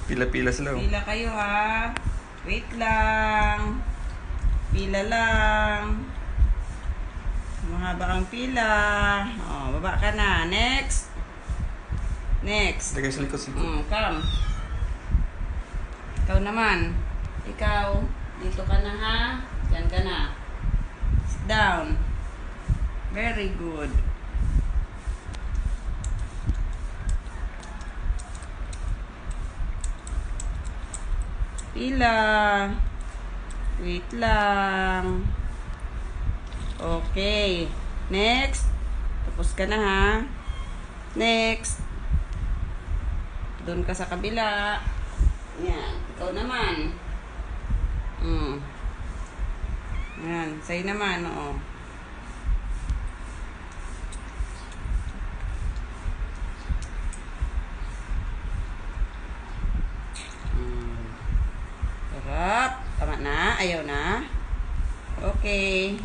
Pila-pila sila. Oh. Pila kayo ha. Wait lang. Pila lang. Mahaba ang pila. Oh, baba ka na. Next. Next. Lagay sa likod. Come. Ikaw naman. Ikaw. Dito ka na ha. Diyan ka na. Sit down. Very good. Pila. Wait lang. Okay. Next. Tapos ka na ha. Next. Doon ka sa kabila. Yan. Ikaw naman. Yan. Sa'yo naman. Oo. Sarap. Tama na. Ayaw na. Okay.